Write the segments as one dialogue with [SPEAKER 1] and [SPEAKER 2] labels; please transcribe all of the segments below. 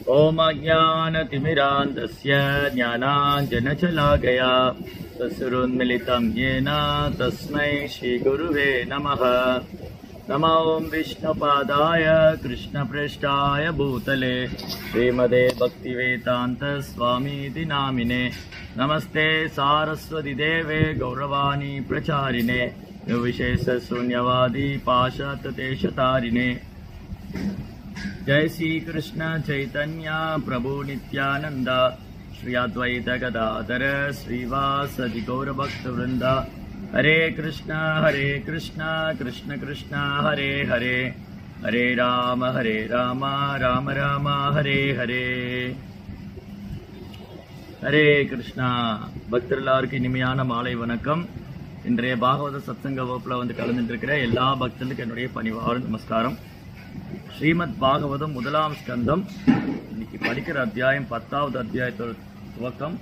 [SPEAKER 1] ओम अज्ञानतिमिरान्धस्य ज्ञानाञ्जनशलाकया तस्सुरोन्मिलितं येन तस्मै श्रीगुरुवे नमः। नमो विष्णुपादाय कृष्णप्रेष्ठाय भूतले श्रीमदे भक्तिवेदान्त स्वामीति नामिने। नमस्ते सारस्वती देवे गौरवाणी प्रचारिणे निर्विशेष शून्यवादी पाशातदेशतारिणे। जय श्री कृष्ण चैतन्य प्रभु नित्यानंद श्री अद्वैत गदाधर श्रीवासदि गौर भक्त वृंद। हरे कृष्ण कृष्ण कृष्ण हरे हरे, हरे राम राम राम हरे हरे। हरे कृष्णा பக்தர்களுக்கு இனிமையான மாலை வணக்கம். இன்றைய பாகவத சத்சங்க வகுப்புல வந்து கலந்துட்டு எல்லா பக்தர்களுக்கும் என்னுடைய பணிவான நமஸ்காரம். ஸ்ரீமத் பாகவதம் முதலாம் ஸ்கந்தம் இன்னைக்கு படிக்கிற அத்தியாயம் 10வது அத்தியாயத்தோட துவக்கம்.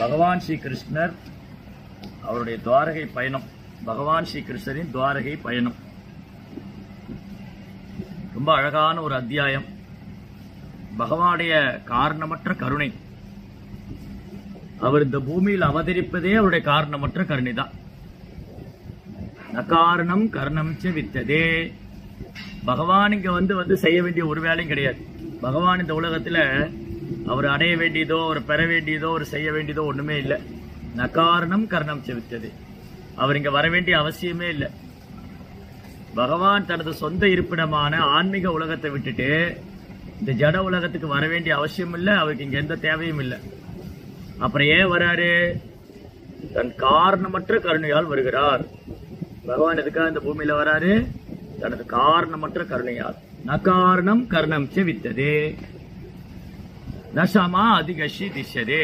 [SPEAKER 1] பகவான் ஸ்ரீ கிருஷ்ணர் அவருடைய துவாரகை பயணம், பகவான் ஸ்ரீ கிருஷ்ணரின் துவாரகை பயணம் ரொம்ப அழகான ஒரு அத்தியாயம். பகவானுடைய காரணமற்ற கருணை, அவர் இந்த பூமியில் அவதரிப்பதே அவருடைய காரணமற்ற கருணை தான். நகாரணம் கர்ணம் ச வித்ததே. பகவான் இங்க வந்து செய்ய வேண்டிய ஒரு வேலையும் கிடையாது. பகவான் இந்த உலகத்துல அவர் அடைய வேண்டியதோ அவர் பெற வேண்டியதோ அவர் செய்ய வேண்டியதோ ஒண்ணுமே இல்லை. நகாரணம் கர்ணம் ச வித்ததே. அவர் இங்க வர வேண்டிய அவசியமே இல்லை. பகவான் தனது சொந்த இருப்பிடமான ஆன்மீக உலகத்தை விட்டுட்டு இந்த ஜட உலகத்துக்கு வர வேண்டிய அவசியம் இல்லை. அவருக்கு இங்க எந்த தேவையும் இல்லை. அப்புறம் ஏன் வராரு? தன் காரணமற்ற கருணையால் வருகிறார். பகவான் எதுக்காக இந்த பூமியில வராரு? தனது காரணமற்ற கருணையால். நகாரணம் கர்ணம் ச வித்ததே நசமா அதிகஷி திஷ்யதே.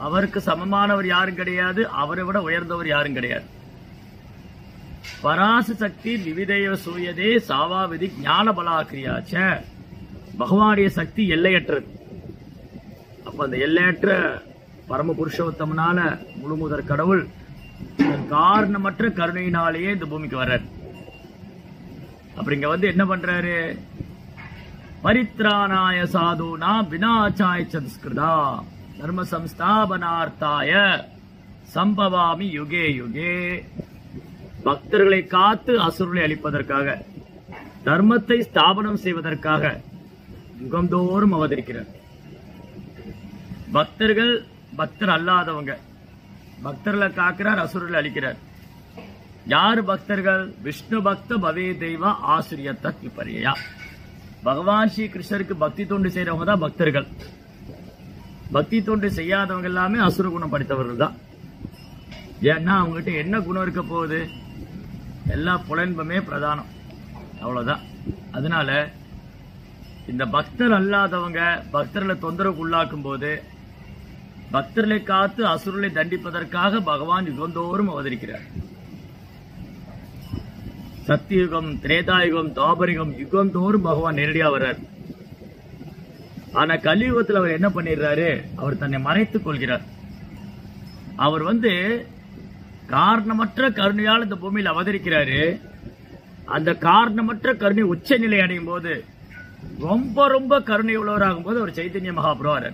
[SPEAKER 1] அவருக்கு சமமானவர் யாரும் கிடையாது, அவரை விட உயர்ந்தவர் யாரும் கிடையாது. பராச சக்தி விவிதேவ சூயதே சாவாவிதி ஞான பலாக்கிரியாச்ச. பகவானுடைய சக்தி எல்லையற்றது. அப்ப அந்த எல்லையற்ற பரம புருஷோத்தமனால முழுமுதற் கடவுள் காரணமற்ற கருணையினாலேயே இந்த பூமிக்கு வர்றார். அப்படி இங்க வந்து என்ன பண்றாரு? பரித்ராணாய சாதுனா விநாசாய சதுஸ்கிருதா தர்ம சம்ஸ்தாபனார்த்தாய சம்பவாமி யுகே யுகே. பக்தர்களை காத்து அசுரர்களை அழிப்பதற்காக, தர்மத்தை ஸ்தாபனம் செய்வதற்காக யுகந்தோறும் அவதரிக்கிறார். பக்தர்கள், பக்தர் அல்லாதவங்க, பக்தர்களை காக்கிறார், அசுரர்களை அழிக்கிறார். யாரு பக்தர்கள்? விஷ்ணு பக்த பவே தெய்வ ஆசிரியத்த விபரியா. பகவான் ஸ்ரீ கிருஷ்ணருக்கு பக்தி தொண்டு செய்யறவங்க தான் பக்தர்கள். பக்தி தொண்டு செய்யாதவங்க எல்லாமே அசுர குணம் படித்தவர்கள் தான். ஏன்னா அவங்ககிட்ட என்ன குணம் இருக்க போகுது? எல்லா புலன்பமே பிரதானம், அவ்வளவுதான். அதனால இந்த பக்தர் அல்லாதவங்க பக்தர்களை தொந்தரவுக்கு உள்ளாக்கும் போது பக்தர்களை காத்து அசுரர்களை தண்டிப்பதற்காக பகவான் யுகந்தோறும் அவதரிக்கிறார். சத்தியுகம், திரேதாயுகம், துவாபரிகம் யுகந்தோறும் பகவான் நேரடியா வர்றார். ஆனா கலியுகத்தில் அவர் என்ன பண்ணிடுறாரு? அவர் தன்னை மறைத்துக் கொள்கிறார். அவர் காரணமற்ற கருணையால் இந்த பூமியில் அவதரிக்கிறாரு. அந்த காரணமற்ற கருணை உச்ச நிலை அடையும் போது, ரொம்ப ரொம்ப கருணை உள்ளவராகும் போது அவர் சைதன்ய மகாபிரபு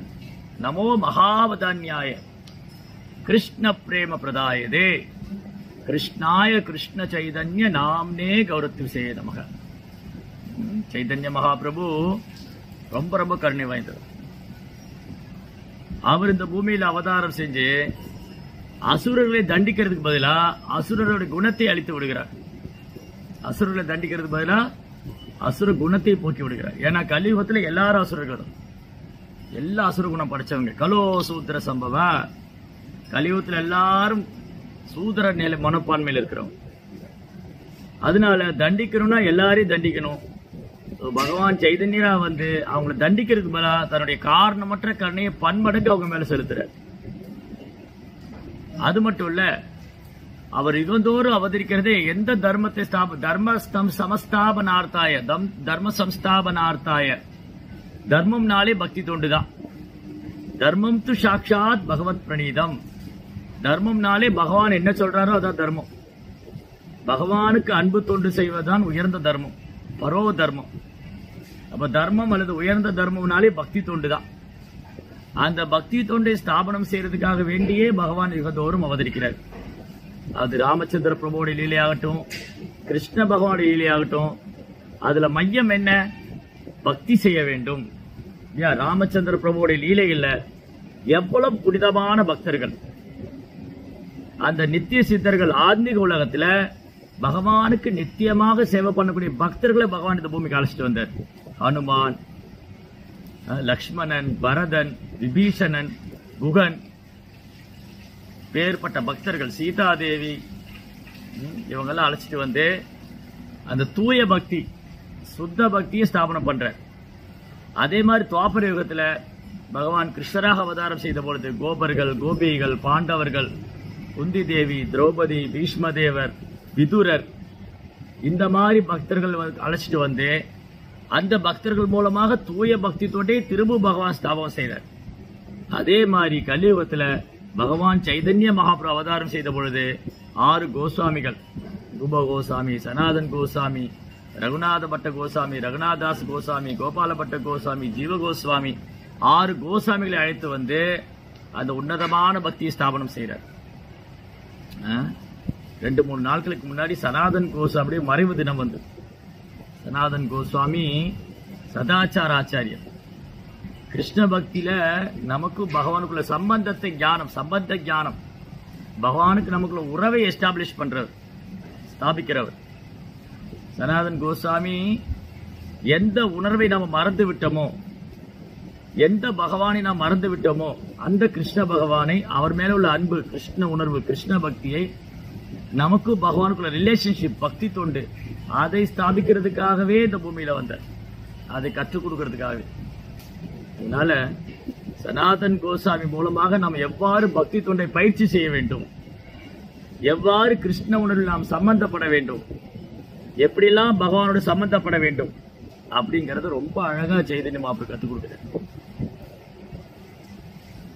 [SPEAKER 1] நமோ மகாவதான்யாய கிருஷ்ண பிரேம பிரதாயதே கிருஷ்ணாய கிருஷ்ண சைதன்ய நாம்னே கௌரவத்திசே நமக. சைதன்ய மகாபிரபு ரொம்ப ரொம்ப கருணை வாய்ந்தவர். அவர் இந்த பூமியில் அவதாரம் செஞ்சு அசுரர்களை தண்டிக்கிறதுக்கு பதிலா அசுரருடைய குணத்தை அழித்து விடுகிறார். அசுரர்களை தண்டிக்கிறதுக்கு பதிலா அசுர குணத்தை போக்கி விடுகிறார். ஏன்னா கலியுகத்துல எல்லாரும் அசுரர்கள் தான். எல்லா அசுர குணம் படைச்சவங்க. கலோ சூத்திர சம்பவ. கலியுகத்துல எல்லாரும் சூத்திர நிலை மனப்பான்மையில் இருக்கிறவங்க. அதனால தண்டிக்கணும்னா எல்லாரையும் தண்டிக்கணும். பகவான் சைதன்யரா அவங்களை தண்டிக்கிறதுக்கு மேல தன்னுடைய காரணமற்ற கருணையை பன்மடங்கு அவங்க மேல செலுத்துறார். அது மட்டும் இல்ல, அவர் யுகந்தோறும் அவதரிக்கிறதே எந்த தர்மத்தை சமஸ்தாபனார்த்தாய தர்ம சம்ஸ்தாபனார்த்தாய. தர்மம்னாலே பக்தி தொண்டுதான். தர்மம் து சாட்சாத் பகவத் பிரணீதம். தர்மம்னாலே பகவான் என்ன சொல்றாரோ அதான் தர்மம். பகவானுக்கு அன்பு தொண்டு செய்வதுதான் உயர்ந்த தர்மம், பரோ தர்மம். அப்ப தர்மம் அல்லது உயர்ந்த தர்மம்னாலே பக்தி தொண்டு தான். அந்த பக்தி தொண்டை ஸ்தாபனம் செய்யறதுக்காக வேண்டியே பகவான் யுகதோறும் அவதரிக்கிறார். அது ராமச்சந்திர பிரபுவோட லீலையாகட்டும், கிருஷ்ண பகவானுடைய லீலையாகட்டும், அதுல மையம் என்ன? பக்தி செய்ய வேண்டும். ராமச்சந்திர பிரபுவோட லீலைகள்ல எவ்வளவு புனிதமான பக்தர்கள், அந்த நித்திய சித்தர்கள் ஆன்மீக உலகத்துல பகவானுக்கு நித்தியமாக சேவை பண்ணக்கூடிய பக்தர்களை பகவான் இந்த பூமிக்கு அழைச்சிட்டு வந்தார். ஹனுமான், லக்ஷ்மணன், பரதன், விபீஷணன், குகன், பேர்பட்ட பக்தர்கள், சீதாதேவி, இவங்கெல்லாம் அழைச்சிட்டு வந்து அந்த தூய பக்தி, சுத்த பக்தியை ஸ்தாபனம் பண்ற. அதே மாதிரி துவாபர யுகத்துல பகவான் கிருஷ்ணராக அவதாரம் செய்த பொழுது கோபர்கள், கோபிகள், பாண்டவர்கள், குந்தி தேவி, திரௌபதி, பீஷ்மதேவர், விதுரர், இந்த மாதிரி பக்தர்கள் அழைச்சிட்டு வந்து அந்த பக்தர்கள் மூலமாக தூய பக்தி தொண்டை திரும்ப பகவான் ஸ்தாபனம் செய்தார். அதே மாதிரி கலியுகத்துல பகவான் சைதன்ய மகாபிரபு அவதாரம் செய்த பொழுது 6 கோஸ்வாமிகள், ரூப கோசாமி, சனாதன் கோசாமி, ரகுநாத பட்ட கோசாமி, ரகுநாதாஸ் கோசாமி, கோபால பட்ட கோசாமி, ஜீவ கோஸ்வாமி, 6 கோசாமிகளை அழைத்து வந்து அந்த உன்னதமான பக்தியை ஸ்தாபனம் செய்கிறார். 2-3 நாட்களுக்கு முன்னாடி சனாதன் கோஸ்வாமியுடைய மறைவு தினம் வந்து, சனாதன் கோஸ்வாமி சதாச்சார ஆச்சாரியர். கிருஷ்ண பக்தியில நமக்கு பகவானுக்குள்ள சம்பந்த ஞானம், பகவானுக்கு நமக்குள்ள உறவை எஸ்டாப்ளிஷ் பண்றவர், ஸ்தாபிக்கிறவர். சனாதன் கோஸ்வாமி எந்த உணர்வை நாம் மறந்து விட்டோமோ, எந்த பகவானை நாம் மறந்து விட்டோமோ, அந்த கிருஷ்ண பகவானை, அவர் மேல உள்ள அன்பு, கிருஷ்ண உணர்வு, கிருஷ்ண பக்தியை, நமக்கு பகவானுக்குள்ள ரிலேஷன்ஷிப், பக்தி தொண்டு, அதை ஸ்தாபிக்கிறதுக்காகவே இந்த பூமியில வந்தார், அதை கற்றுக் கொடுக்கறதுக்காகவே. அதனால சனாதன் கோசாமி மூலமாக நாம் எவ்வாறு பக்தி தொண்டை பயிற்சி செய்ய வேண்டும், எவ்வாறு கிருஷ்ண உணர்வில் நாம் சம்பந்தப்பட வேண்டும், எப்படிலாம் பகவானோட சம்பந்தப்பட வேண்டும் அப்படிங்கறது ரொம்ப அழகா சைதன்ய மகாபிரபு கற்றுக் கொடுக்கிறார்.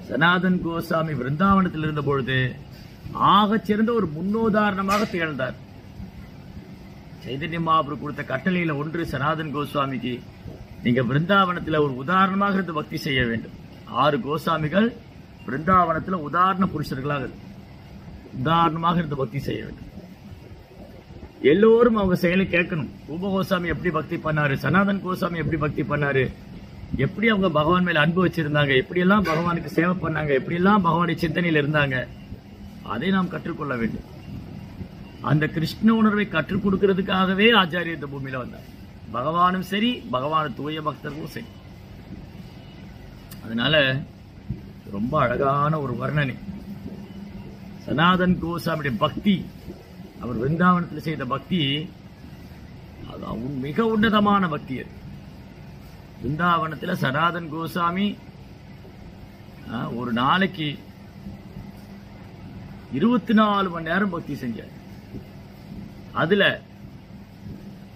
[SPEAKER 1] சனாதன் கோசாமி விருந்தாவனத்தில் இருந்த பொழுது ஆகச் சிறந்த ஒரு முன்னுதாரணமாக திகழ்ந்தார். சைதன்ய மகாபிரபு கொடுத்த கட்டளையில ஒன்று, சனாதன் கோஸ்வாமிக்கு நீங்க பிருந்தாவனத்தில் ஒரு உதாரணமாக இருந்து பக்தி செய்ய வேண்டும். 6 கோசாமிகள் பிருந்தாவனத்தில் உதாரண புருஷர்களாக உதாரணமாக இருந்து பக்தி செய்ய வேண்டும். எல்லோரும் அவங்க செயலை கேட்கணும். ரூப கோசாமி எப்படி பக்தி பண்ணாரு, சனாதன் கோசாமி எப்படி பக்தி பண்ணாரு, எப்படி அவங்க பகவான் மேல அன்பு வச்சிருந்தாங்க, எப்படியெல்லாம் பகவானுக்கு சேவை பண்ணாங்க, எப்படியெல்லாம் பகவானுடைய சிந்தனையில் இருந்தாங்க, அதை நாம் கற்றுக்கொள்ள வேண்டும். அந்த கிருஷ்ண உணர்வை கற்றுக் கொடுக்கிறதுக்காகவே ஆச்சாரியர் இந்த பூமியில வந்தார். பகவானும் சரி, பகவான் தூய பக்தர்களும் சரி. அதனால ரொம்ப அழகான ஒரு வர்ணனை. சனாதன் கோசாமியுடைய பக்தி, அவர் விருந்தாவனத்தில் செய்த பக்தி, அது மிக உன்னதமான பக்தி. அது விருந்தாவனத்தில் சனாதன் கோசாமி ஒரு நாளைக்கு 24 மணி நேரம் பக்தி செஞ்சார். அதுல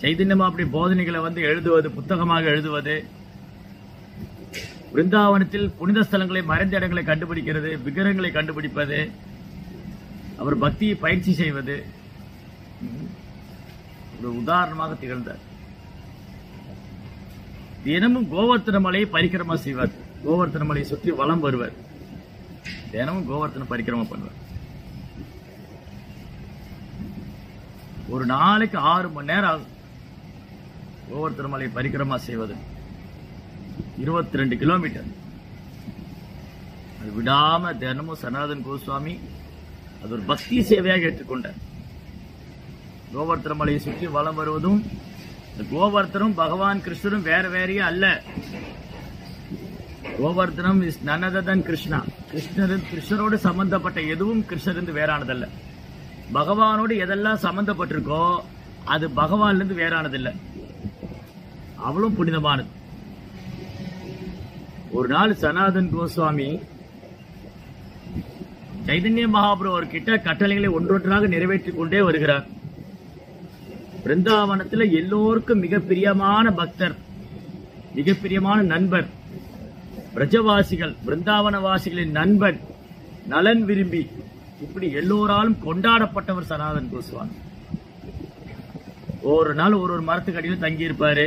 [SPEAKER 1] சைதன்யமா அப்படி போதனைகளை வந்து எழுதுவது, புத்தகமாக எழுதுவது, விருந்தாவனத்தில் புனித ஸ்தலங்களை, மறைந்த இடங்களை கண்டுபிடிக்கிறது, விக்கிரகங்களை கண்டுபிடிப்பது, அவர் பக்தியை பயிற்சி செய்வது, ஒரு உதாரணமாக திகழ்ந்தார். தினமும் கோவர்த்தன மலையை பரிக்கிரமா செய்வார். கோவர்த்தன மலையை சுற்றி வலம் வருவார். தினமும் கோவர்த்தன பரிக்கிரமா பண்ணுவார். ஒரு நாளைக்கு 6 மணி நேரம் ஆகும் கோவர்த்தன மலையை பரிக்கிரமா செய்வது. 22 கிலோமீட்டர். அது விடாம தினமும் சனாதன் கோஸ்வாமி அது ஒரு பக்தி சேவையாக ஏற்றுக்கொண்டார். கோவர்த்தன மலையை சுற்றி வலம் வருவதும், கோவர்த்தனம் பகவான் கிருஷ்ணரும் வேற வேறையே அல்ல. Govardhanam is none other than Krishna. கிருஷ்ணரோடு சம்பந்தப்பட்ட எதுவும் கிருஷ்ணரிலிருந்து வேறானதல்ல. பகவானோடு எதெல்லாம் சம்பந்தப்பட்டிருக்கோ அது பகவானிலிருந்து வேறானதில்லை. அவளும் புனிதமானது. ஒரு நாள் சனாதன் கோஸ்வாமி சைதன்ய மகாபிரபு அவர்கிட்ட கட்டளைகளை ஒன்றொன்றாக நிறைவேற்றிக் கொண்டே வருகிறார். பிருந்தாவனத்தில் எல்லோருக்கும் மிக பிரியமான பக்தர், மிக பிரியமான நண்பர், பிரஜவாசிகள், பிருந்தாவனவாசிகளின் நண்பன், நலன் விரும்பி, இப்படி எல்லோராலும் கொண்டாடப்பட்டவர் சனாதன் கோஸ்வாமி. ஒரு நாள் ஒரு மரத்துக்கு அடியில் தங்கி இருப்பாரு.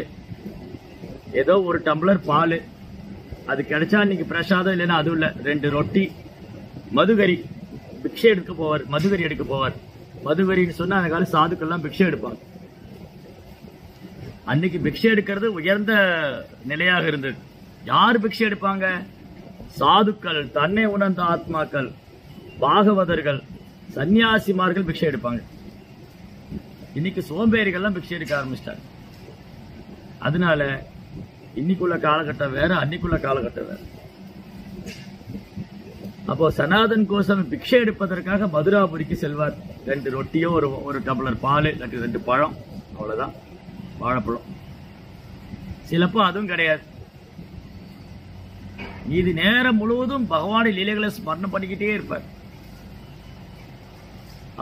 [SPEAKER 1] ஏதோ ஒரு டம்ளர் பால், அது கிடைச்சா இன்னைக்கு பிரசாதம், இல்லைன்னா அதுவும் இல்லை, 2 ரொட்டி, மதுகரி, பிக்ஷை எடுக்க போவார், மதுகரி எடுக்க போவார். மதுகரின்னு சொன்னா அந்த கால சாதுக்கள்லாம் பிக்ஷை எடுப்பாங்க. அன்னைக்கு பிக்ஷை எடுக்கிறது உயர்ந்த நிலையாக இருந்தது. யார் பிக்ஷை எடுப்பாங்க? சாதுக்கள், தன்னை உணர்ந்த ஆத்மாக்கள், பாகவதர்கள், சன்னியாசிமார்கள் பிக்ஷை எடுப்பாங்க. இன்னைக்கு சோம்பேறிகள்லாம் பிக்ஷை எடுக்க ஆரம்பிச்சிட்டாங்க. அதனால இன்னைக்குள்ள காலகட்டம் வேற, அன்னைக்குள்ள காலகட்டம் வேற. அப்போ சனாதன் கோசாமி பிக்ஷை எடுப்பதற்காக மதுராபுரிக்கு செல்வார். 2 ரொட்டியோ, ஒரு டம்ளர் பால், 2 பழம், அவ்வளவுதான், வாழைப்பழம். சிலப்போ அதுவும் கிடையாது. இது நேரம் முழுவதும் பகவானை லீலைகளை ஸ்மரணம் பண்ணிக்கிட்டே இருப்பார்.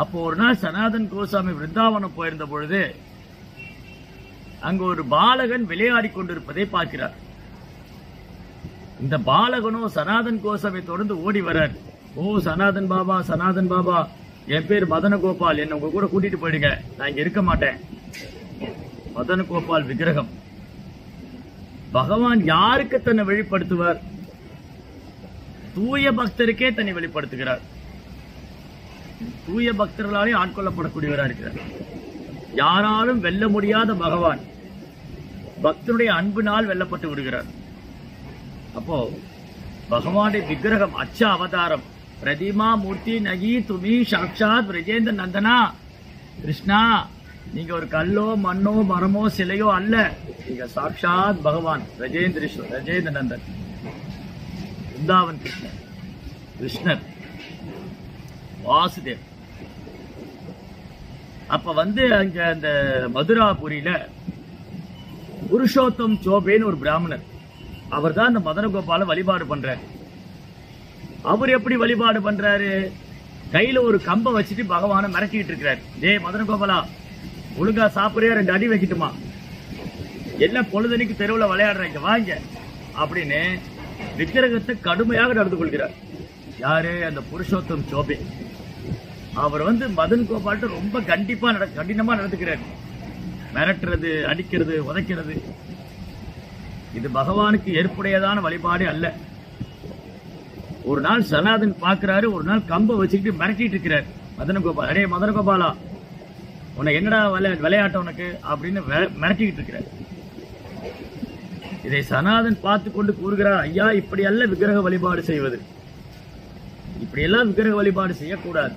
[SPEAKER 1] அப்போ ஒரு நாள் சனாதன் கோசாமி விருந்தாவனம் போயிருந்த பொழுது அங்கு ஒரு பாலகன் விளையாடி கொண்டிருப்பதை பார்க்கிறார். இந்த பாலகனும் சனாதன் கோசாமி தொடர்ந்து ஓடி வர்றார். ஓ சனாதன் பாபா, சனாதன் பாபா, என் பேர் மதன கோபால், என்ன உங்க கூட கூட்டிட்டு போயிடுங்க, நான் இங்க இருக்க மாட்டேன். மதன கோபால் விக்கிரகம். பகவான் யாருக்கு தன்னை வெளிப்படுத்துவார்? தூய பக்தருக்கே தன்னை வெளிப்படுத்துகிறார். தூய பக்தர்களாலே ஆட்கொள்ளப்படக்கூடியவராக இருக்கிறார். யாராலும் வெல்ல முடியாத பகவான் பக்தருடைய அன்பினால் வெல்லப்பட்டு விடுகிறார். அப்போ பகவானுடைய விக்கிரகம், அச்ச அவதாரம், பிரதிமா மூர்த்தி நகி துமி சாட்சாத் பிரஜேந்திர நந்தனா. கிருஷ்ணா, நீங்க ஒரு கல்லோ மண்ணோ மரமோ சிலையோ அல்ல, நீங்க சாட்சாத் பகவான் பிரஜேந்திர நந்தன், விருந்தாவன் கிருஷ்ணன், கிருஷ்ணர் வாசுதேவ். அப்ப அங்க அந்த மதுராபுரியில புருஷோத்தம் சோபேன்னு ஒரு பிராமணர், அவர் தான் அந்த மதன கோபால வழிபாடு பண்றாரு. அவர் எப்படி வழிபாடு பண்றாரு? கையில ஒரு கம்பை வச்சுட்டு பகவானை மிரட்டிட்டு இருக்கிறார். டேய் மதன கோபாலா, ஒழுங்கா சாப்பிடுறியா, 2 அடி வைக்கட்டுமா, எல்லாம் பொழுதனைக்கு தெருவில் விளையாடுறீங்க, வாங்க அப்படின்னு விக்கிரகத்தை கடுமையாக நடந்து கொள்கிறார். யாரு? அந்த புருஷோத்தம் சோபே. அவர் மதன் கோபால்கிட்ட ரொம்ப கடினமா நடந்துக்கிறார். மிரட்டுறது, அடிக்கிறது, உதைக்கிறது, இது பகவானுக்கு ஏற்புடையதான வழிபாடு அல்ல. ஒரு நாள் சனாதன் பார்க்கிறாரு, ஒரு நாள் கம்பை வச்சுக்கிட்டு மிரட்டிட்டு இருக்கிறார் மதன கோபால். அடே மதன கோபாலா, உன்னை என்னடா விளையாட்ட உனக்கு அப்படின்னு மிரட்டிக்கிட்டு இருக்கிறார். இதை சனாதன் பார்த்து கொண்டு கூறுகிறார், ஐயா இப்படி அல்ல விக்கிரக வழிபாடு செய்வது, இப்படியெல்லாம் விக்கிரக வழிபாடு செய்யக்கூடாது.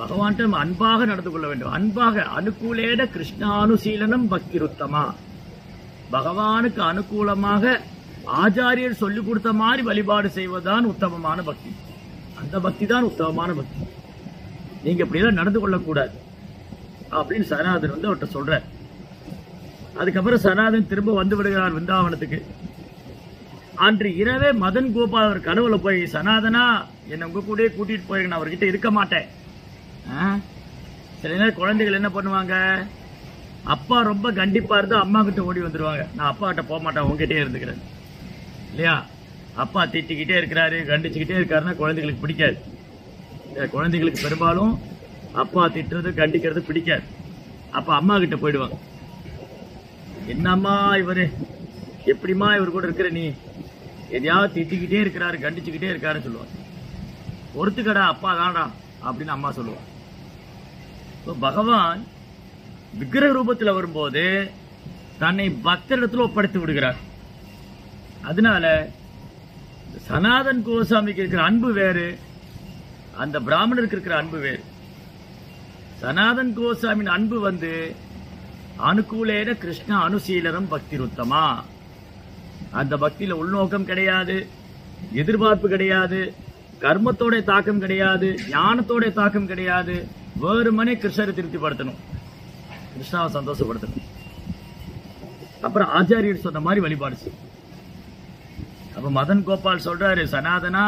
[SPEAKER 1] பகவான்கிட்ட நம்ம அன்பாக நடந்து கொள்ள வேண்டும். அன்பாக, அனுகூலேட கிருஷ்ணானுசீலனம் பக்திருத்தமா, பகவானுக்கு அனுகூலமாக ஆச்சாரியர் சொல்லிக் கொடுத்த மாதிரி வழிபாடு செய்வதுதான் உத்தமமான பக்தி. அந்த பக்தி தான் உத்தமமான பக்தி. நீங்க இப்படியெல்லாம் நடந்து கொள்ளக்கூடாது அப்படின்னு சனாதன் அவர்கிட்ட சொல்ற. அதுக்கப்புறம் சனாதன் திரும்ப வந்து விடுகிறார் விருந்தாவனத்துக்கு. அன்று இரவே மதன் கோபால் அவர் கனவுல போய், சனாதனா என்னை உங்க கூட கூட்டிட்டு போயிருங்க, நான் அவர்கிட்ட இருக்க மாட்டேன். சில நேரம் குழந்தைகள் என்ன பண்ணுவாங்க, அப்பா ரொம்ப கண்டிப்பா இருந்தா அம்மா கிட்ட ஓடி வந்துருவாங்க. நான் அப்பா கிட்ட போக மாட்டேன், உங்ககிட்டே இருந்துக்கிறேன் இல்லையா. அப்பா திட்டிக்கிட்டே இருக்கிறாரு, கண்டிச்சுக்கிட்டே இருக்காருன்னா குழந்தைகளுக்கு பிடிக்காது. குழந்தைகளுக்கு பெரும்பாலும் அப்பா திட்டுறது, கண்டிக்கிறது பிடிக்காது. அப்ப அம்மா கிட்ட போயிடுவாங்க. என்னம்மா இவரு, எப்படிமா இவர் கூட இருக்கிற நீ, எதையாவது திட்டிக்கிட்டே இருக்கிறாரு, கண்டிச்சுக்கிட்டே இருக்காருன்னு சொல்லுவாங்க. ஒருத்துக்கடா, அப்பா தான்டா அப்படின்னு அம்மா சொல்லுவாங்க. பகவான் விக்கிரக ரூபத்தில் வரும்போது தன்னை பக்தரிடத்தில் ஒப்படைத்து விடுகிறார். அதனால சனாதன் கோசாமிக்கு இருக்கிற அன்பு வேறு, அந்த பிராமணருக்கு இருக்கிற அன்பு வேறு. சனாதன் கோசாமியின் அன்பு அனுகூலேன கிருஷ்ண அனுசீலனம் பக்திருத்தமா. அந்த பக்தியில உள்நோக்கம் கிடையாது, எதிர்பார்ப்பு கிடையாது, கர்மத்தோட தாக்கம் கிடையாது, ஞானத்தோட தாக்கம் கிடையாது. வேறுமனே கிருஷ்ணரை திருப்திப்படுத்தணும், கிருஷ்ணாவை சந்தோஷப்படுத்தணும். அப்புறம் ஆச்சாரியர் சொன்ன மாதிரி வழிபாடு செய்யும். அப்ப மதன் கோபால் சொல்றாரு, சனாதனா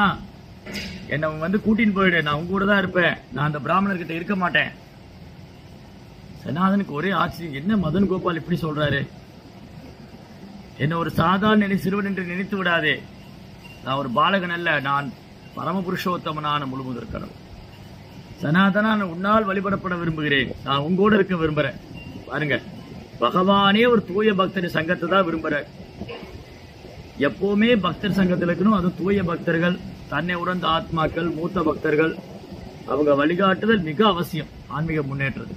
[SPEAKER 1] என்ன கூட்டின்னு போயிடு, நான் உங்க கூட தான் இருப்பேன், நான் அந்த பிராமணர்கிட்ட இருக்க மாட்டேன். சனாதனுக்கு ஒரே ஆச்சரியம், என்ன மதன் கோபால் இப்படி சொல்றாரு, என்ன ஒரு சாதாரண சிறுவன் என்று நினைத்து விடாதே, நான் ஒரு பாலகன் அல்ல, நான் பரமபுருஷோத்தமனான முழுமுதற் கடவுள். சனாதனா, நான் உன்னால் வழிபடப்பட விரும்புகிறேன், நான் உங்களோட இருக்க விரும்புறேன். பாருங்க, பகவானே ஒரு தூய பக்தனின் சங்கத்தை தான் விரும்புற. எப்பவுமே பக்தர் சங்கத்தில் இருக்கணும். அது தூய பக்தர்கள், தன்னை உணர்ந்த ஆத்மாக்கள், மூத்த பக்தர்கள், அவங்க வழிகாட்டுதல் மிக அவசியம் ஆன்மீக முன்னேற்றது.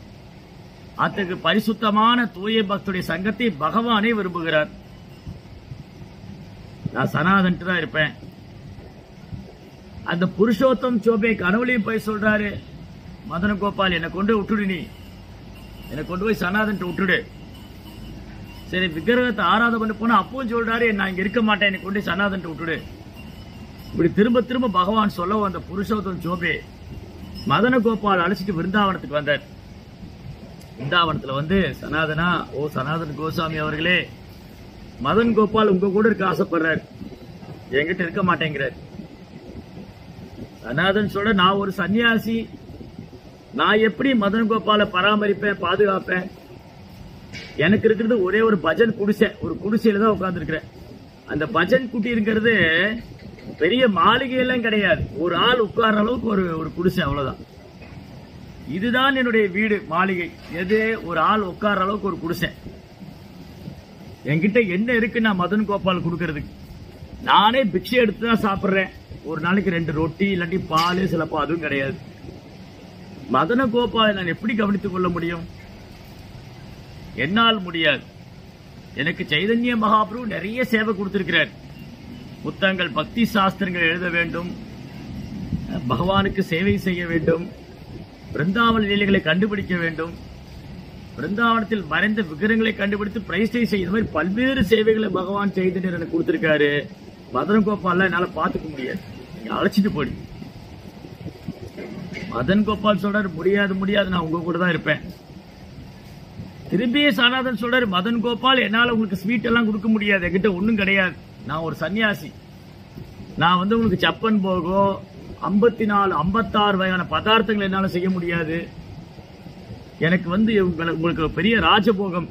[SPEAKER 1] அத்தகைய பரிசுத்தமான தூய பக்தருடைய சங்கத்தை பகவானே விரும்புகிறார். நான் சனாதன் தான் இருப்பேன். அந்த புருஷோத்தம் சோபே கனவுலையும் போய் சொல்றாரு, மதன கோபால் என்னை கொண்டு விட்டுடு, நீ என்னை கொண்டு போய் சனாதன் விட்டுடு. சரி, விக்கிரகத்தை ஆராதனை பண்ண போனா அப்பவும் சொல்றாரு, நான் இங்க இருக்க மாட்டேன், என்னை கொண்டு சனாதன் விட்டுடு. இப்படி திரும்ப திரும்ப பகவான் சொல்ல அந்த புருஷோத்தம் சோபே மதன கோபால் அழைச்சிட்டு விருந்தாவனத்துக்கு வந்தார். விருந்தாவனத்துல சனாதனா, ஓ சனாதன் கோசாமி அவர்களே, மதன் கோபால் உங்க கூட இருக்க ஆசைப்படுறார், என்கிட்ட இருக்க மாட்டேங்கிறார். சனாதன் சொல்ற, நான் ஒரு சன்னியாசி, நான் எப்படி மதன் கோபாலை பராமரிப்பேன், பாதுகாப்பேன்? எனக்கு இருக்கிறது ஒரே ஒரு பஜன் குடிசை, ஒரு குடிசையில தான் உட்கார்ந்து இருக்கிறேன். அந்த பஜன் குட்டி இருக்கிறது பெரிய மாளிகையெல்லாம் கிடையாது, ஒரு ஆள் உட்கார்ற அளவுக்கு ஒரு குடிசை, அவ்வளவுதான். இதுதான் என்னுடைய வீடு, மாளிகை. எது? ஒரு ஆள் உட்கார்ற அளவுக்கு ஒரு குடிசை. என்கிட்ட என்ன இருக்கு நான் மதன் கோபால் கொடுக்கறதுக்கு? நானே பிக்ஷை எடுத்து தான் சாப்பிடுறேன். ஒரு நாளைக்கு 2 ரொட்டி, இல்லாட்டி பால், சிலப்போ அதுவும் கிடையாது. மதன கோபாலை நான் எப்படி கவனித்துக் கொள்ள முடியும்? என்னால் முடியாது. எனக்கு சைதன்ய மகாபிரபு நிறைய சேவை கொடுத்திருக்கிறார். புத்தகங்கள், பக்தி சாஸ்திரங்கள் எழுத வேண்டும், பகவானுக்கு சேவை செய்ய வேண்டும், பிருந்தாவன லீலைகளை கண்டுபிடிக்க வேண்டும், பிருந்தாவனத்தில் மறைந்த விக்கிரங்களை கண்டுபிடித்து பிரைஸ்டை செய்ய, இந்த மாதிரி பல்வேறு சேவைகளை பகவான் சைதன்யர் எனக்கு கொடுத்திருக்காரு. மதன் கோபால் என்னால பாத்துக்க முடியாது, நீங்க அழைச்சிட்டு போயிடு. மதன் கோபால் சொல்றாரு, முடியாது முடியாது, நான் உங்க கூட தான் இருப்பேன். திரும்பிய சனாதன் சொல்றாரு, மதன் கோபால் என்னால உங்களுக்கு ஸ்வீட் எல்லாம் கொடுக்க முடியாது, என்கிட்ட ஒண்ணும் கிடையாது, நான் ஒரு சன்னியாசி. நான் உங்களுக்கு சப்பன் போகோ 54 56 வகையான பதார்த்தங்கள் என்னால செய்ய முடியாது. எனக்கு உங்களுக்கு பெரிய ராஜபோகம்,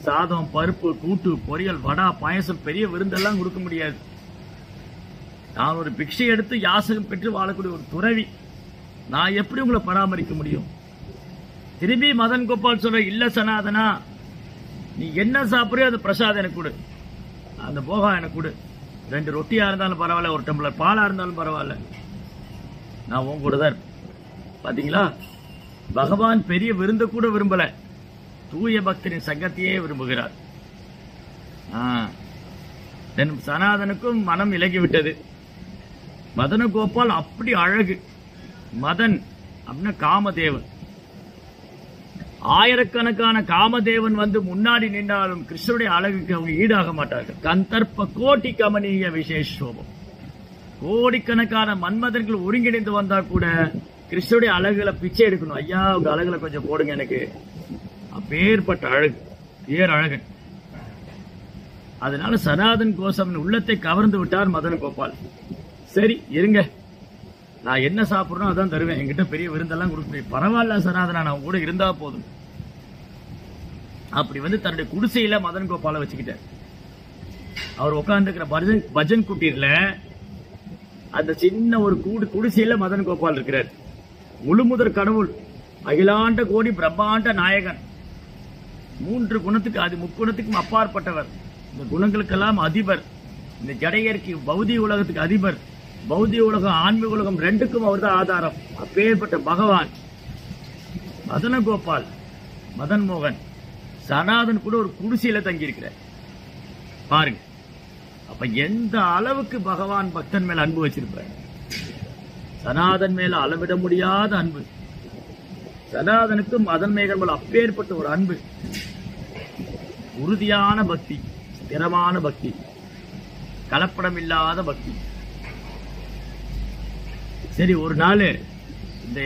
[SPEAKER 1] சாதம், பருப்பு, கூட்டு, பொரியல், வடா, பாயசம், பெரிய விருந்தெல்லாம் கொடுக்க முடியாது. நான் ஒரு பிக்ஷை எடுத்து யாசகம் பெற்று வாழக்கூடிய ஒரு துறவி, நான் எப்படி உங்களை பராமரிக்க முடியும்? திரும்பி மதன் கோபால் சொல்ற, இல்ல சனாதனா, நீ என்ன சாப்பிடுறியோ அந்த பிரசாதம் எனக்கு கொடு, அந்த போகா எனக்கு கொடு. 2 ரொட்டியா இருந்தாலும் பரவாயில்ல, ஒரு டம்ளர் பாலா இருந்தாலும் பரவாயில்ல, நான் உன் கூட தான் இருப்பேன். பாத்தீங்களா, பகவான் பெரிய விருந்த கூட விரும்பல, தூய பக்தரின் சங்கத்தையே விரும்புகிறார். சனாதனுக்கும் மனம் இலகிவிட்டது. மதன கோபால் அப்படி அழகு. மதன் அப்படின்னா காமதேவன். ஆயிரக்கணக்கான காமதேவன் முன்னாடி நின்றாலும் கிருஷ்ணனுடைய அழகுக்கு அவங்க ஈடாக மாட்டார்கள். கந்தர்ப்ப கோட்டி கமனீய விசேஷோபம். கோடிக்கணக்கான மன்மதர்கள் ஒருங்கிணைந்து வந்தா கூட கிருஷ்ணனுடைய அழகுல பிச்சை எடுக்கணும். ஐயா, உங்க அழகுல கொஞ்சம் போடுங்க எனக்கு. அப்பேற்பட்ட அழகு, பேரழகன். அதனால சனாதன் கோசாமின் உள்ளத்தை கவர்ந்து விட்டார் மதன கோபால். சரி இருங்க, நான் என்ன சாப்பிடணும் அதான் தருவேன், என்கிட்ட பெரிய விருந்தெல்லாம் கொடுப்பேன், பரவாயில்ல சனாதனா, நான் கூட இருந்தா போதும். அப்படி தன்னுடைய குடிசையில மதன் கோபாலை வச்சுக்கிட்டார். அவர் உட்கார்ந்து இருக்கிற பஜன் குட்டீர்ல அந்த சின்ன ஒரு குடிசையில மதன் கோபால் இருக்கிறார். முழுமுதற் கடவுள், அகிலாண்ட கோடி பிரம்மாண்ட நாயகன், 3 குணத்துக்கு முக்குணத்துக்கும் அப்பாற்பட்டவர், இந்த குணங்களுக்கெல்லாம் அதிபர், இந்த ஜடையர்க்கு பௌதிக உலகத்துக்கு அதிபர், பௌதிக உலகம் ஆன்மீக உலகம் 2க்கும் அவர் தான் ஆதாரம். அப்பேற்பட்ட பகவான் மதன கோபால், மதன் மோகன், சனாதன் கூட ஒரு குடிசையில தங்கி இருக்கிறார். பாருங்க, அப்ப எந்த அளவுக்கு பகவான் பக்தன் மேல அன்பு வச்சிருப்பார். சனாதன் மேல அளவிட முடியாத அன்பு. சனாதனுக்கும் மதன் மேகன் மேல அப்பேற்பட்ட ஒரு அன்பு. உறுதியான பக்தி, ஸ்திரமான பக்தி, கலப்படம் இல்லாத பக்தி. சரி, ஒரு நாள்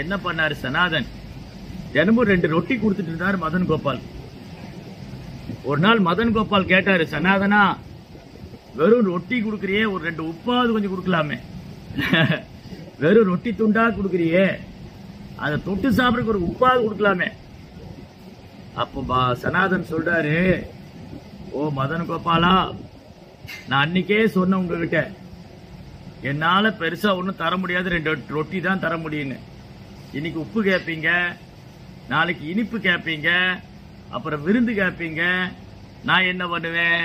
[SPEAKER 1] என்ன பண்ணாரு சனாதன், தினமும் 2 ரொட்டி கொடுத்துட்டு இருந்தாரு மதன் கோபால். ஒரு நாள் மதன் கோபால் கேட்டாரு, சனாதனா, வெறும் ரொட்டி கொடுக்கறியே, ஒரு 2 உப்பாவது கொஞ்சம் கொடுக்கலாமே, வெறும் ரொட்டி துண்டா கொடுக்கறியே, அதை தொட்டு சாப்பிடுறதுக்கு ஒரு உப்பாவது கொடுக்கலாமே. அப்ப சனாதன் சொல்றாரு, ஓ மதன் கோபாலா, நான் அன்னைக்கே சொன்ன உங்ககிட்ட, என்னால பெருசா ஒன்னும் தர முடியாது, 2 ரொட்டி தான் தர முடியும்னு. இன்னைக்கு உப்பு கேட்பீங்க, நாளைக்கு இனிப்பு கேட்பீங்க, அப்புறம் விருந்து கேட்பீங்க, நான் என்ன பண்ணுவேன்?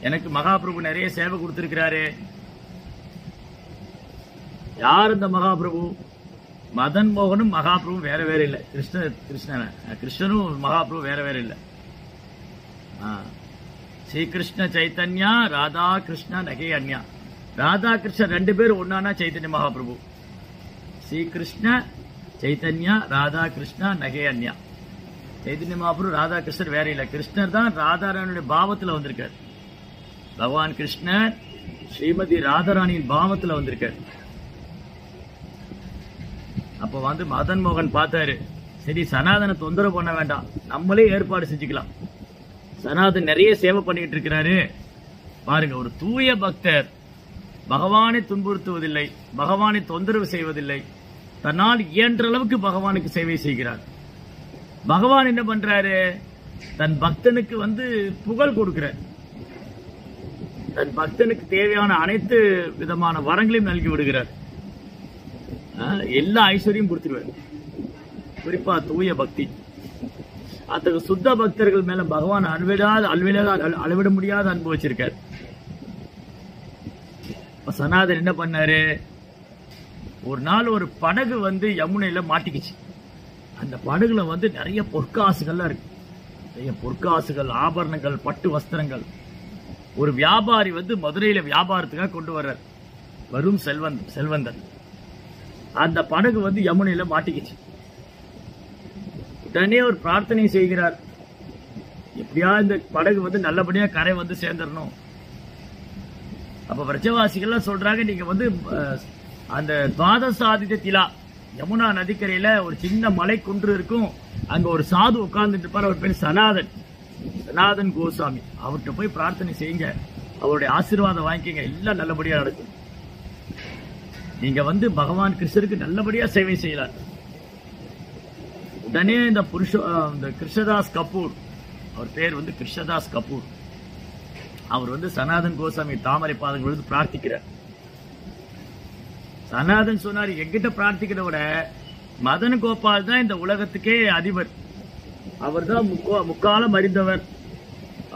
[SPEAKER 1] எனக்கு மகாபிரபு நிறைய சேவை கொடுத்திருக்கிறாரு. யார் இந்த மகாபிரபு? மதன் மோகனும் மகாபிரபு வேற வேற இல்லை. கிருஷ்ணனும் மகாபிரபு வேற வேற இல்லை. ஸ்ரீகிருஷ்ண சைத்தன்யா ராதா கிருஷ்ணா நகே அன்யா. ராதா கிருஷ்ணன் 2 பேர் ஒன்னானா சைத்தன்ய மகாபிரபு. ஸ்ரீகிருஷ்ண சைத்தன்யா ராதா கிருஷ்ணா நகே அன்யா. சைத்தன்ய மகாபிரபு ராதா கிருஷ்ணர் வேற இல்லை. கிருஷ்ணர் தான் ராதாராணியுடைய பாவத்தில் வந்திருக்கார். பகவான் கிருஷ்ணர் ஸ்ரீமதி ராதாராணியின் பாவத்தில் வந்திருக்கார். அப்ப வந்து மதன் மோகன் பார்த்தாரு, சரி சனாதன தொந்தரவு பண்ண வேண்டாம், நம்மளே ஏற்பாடு செஞ்சுக்கலாம். சனாதன் நிறைய சேவை பண்ணிட்டு இருக்கிறாரு. பாருங்க, ஒரு தூய பக்தர் பகவானை துன்புறுத்துவதில்லை, பகவானை தொந்தரவு செய்வதில்லை, தன்னால் இயன்ற அளவுக்கு பகவானுக்கு சேவை செய்கிறார். பகவான் என்ன பண்றாரு? தன் பக்தனுக்கு வந்து புகழ் கொடுக்கிறார். தன் பக்தனுக்கு தேவையான அனைத்து விதமான வரங்களையும் நல்கி விடுகிறார். எல்லா ஐஸ்வர்யம் கொடுத்துருவார். குறிப்பா தூய பக்தி. அத்தகைய சுத்த பக்தர்கள் மேல பகவான் அளவிட முடியாத அன்பு வச்சிருக்கார். சனாதன் என்ன பண்ணாரு? ஒரு நாள் ஒரு படகு வந்து யமுனையில மாட்டிக்கிச்சு. அந்த படகுல வந்து நிறைய பொற்காசுகள்லாம் இருக்கு. நிறைய பொற்காசுகள், ஆபரணங்கள், பட்டு வஸ்திரங்கள். ஒரு வியாபாரி வந்து மதுரையில வியாபாரத்துக்காக கொண்டு வர்றார். வரும் செல்வந்தன். அந்த படகு வந்து யமுனையில மாட்டிக்கிச்சு. உடனே ஒரு பிரார்த்தனை செய்கிறார், எப்படியா இந்த படகு வந்து நல்லபடியா கரை வந்து சேர்ந்துடணும். அப்ப பிரஜவாசிகள் சொல்றாங்க, நீங்க வந்து அந்த துவாதசாதித்த திலா யமுனா நதிக்கரையில ஒரு சின்ன மலை குன்று இருக்கும். அங்க ஒரு சாது உட்கார்ந்துட்டு இருப்பார். அவர் பேர் சனாதன் கோசாமி. அவர்கிட்ட போய் பிரார்த்தனை செய்யுங்க, அவருடைய ஆசீர்வாதம் வாங்கிக்கங்க, எல்லாம் நல்லபடியா நடக்கும். நீங்க வந்து பகவான் கிருஷ்ணருக்கு நல்லபடியா சேவை செய்யலாம். உடனே இந்த கிருஷ்ணதாஸ் கபூர், அவர் பேர் வந்து கிருஷ்ணதாஸ் கபூர், அவர் வந்து சனாதன் கோசாமி தாமரை பாதங்கள் விழுந்து பிரார்த்திக்கிறார். சனாதன் சொன்னார், எங்கிட்ட பிரார்த்திக்கிறத விட மதன் கோபால் தான் இந்த உலகத்துக்கே அதிபர். அவர் தான் முக்காலம் அறிந்தவர்.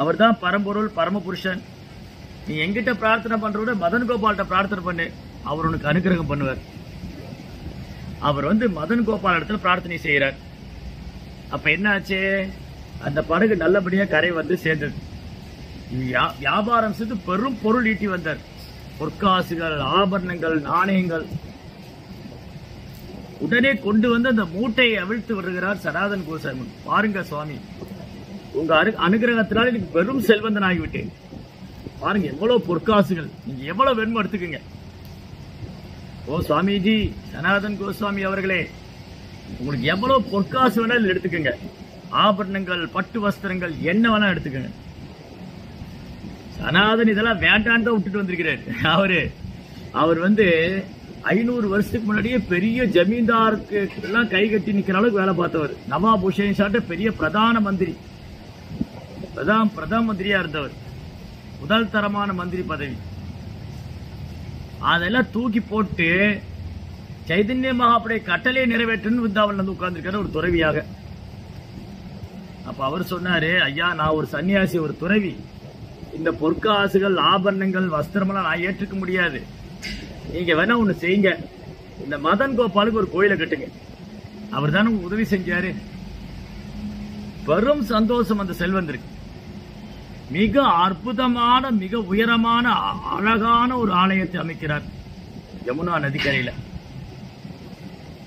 [SPEAKER 1] அவர் தான் பரம்பொருள், பரமபுருஷன். நீ எங்கிட்ட பிரார்த்தனை பண்றத மதன் கோபால்கிட்ட பிரார்த்தனை பண்ணு, அவர் உனக்கு அனுகிரகம் பண்ணுவார். அவர் வந்து மதன் கோபால் இடத்துல பிரார்த்தனை செய்யறார். அப்ப என்ன ஆச்சு? அந்த படகு நல்லபடியா கரை வந்து சேர்ந்தது. வியாபாரம் செய்து பெரும் பொருள் ஈட்டி வந்தார். பொற்காசுகள், ஆபரணங்கள், நாணயங்கள். உடனே கொண்டு வந்து அந்த மூட்டையை அவிழ்த்து விடுகிறார் சனாதன் கோசாமி. பாருங்க சுவாமி, உங்க அனுகிரகத்தினால எனக்கு பெரும் செல்வந்தன் ஆகிவிட்டேன். பாருங்க எவ்வளவு பொற்காசுகள், நீங்க எவ்வளவு வேணுமோ எடுத்துக்கங்க. ஓ சுவாமிஜி, சனாதன் கோஸ்வாமி அவர்களே, உங்களுக்கு எவ்வளவு பொற்காசு வேணாலும் எடுத்துக்கங்க. ஆபரணங்கள், பட்டு வஸ்திரங்கள், என்ன வேணா எடுத்துக்கங்க. சனாதன் இதெல்லாம் வேண்டான்னு தான் விட்டுட்டு வந்திருக்கிறார். அவர் வந்து 500 வருஷத்துக்கு முன்னாடியே பெரிய ஜமீன்தாருக்கு எல்லாம் கை கட்டி நிக்கிற அளவுக்கு வேலை பார்த்தவர். நவாப் ஹுசைன் ஷாட்ட பெரிய பிரதம மந்திரியா இருந்தவர். முதல் தரமான மந்திரி பதவி. அதெல்லாம் தூக்கி போட்டு சைதன்ய மகாபுடைய கட்டளை நிறைவேற்றணும் விருந்தாவன் வந்து உட்கார்ந்துருக்காரு ஒரு துறவியாக. அப்ப அவர் சொன்னாரு, ஐயா நான் ஒரு சன்னியாசி, ஒரு துறவி, இந்த பொற்காசுகள், ஆபரணங்கள், வஸ்திரமெல்லாம் நான் ஏற்றுக்க முடியாது. நீங்க வேணா ஒண்ணு செய்யுங்க, இந்த மதன் கோபாலுக்கு ஒரு கோயிலை கட்டுங்க. அவர் தானே உதவி செஞ்சாரு. பெரும் சந்தோஷம் அந்த செல்வந்திருக்கு. மிக அற்புதமான, மிக உயரமான, அழகான ஒரு ஆலயத்தை அமைக்கிறார் யமுனா நதிக்கரையில.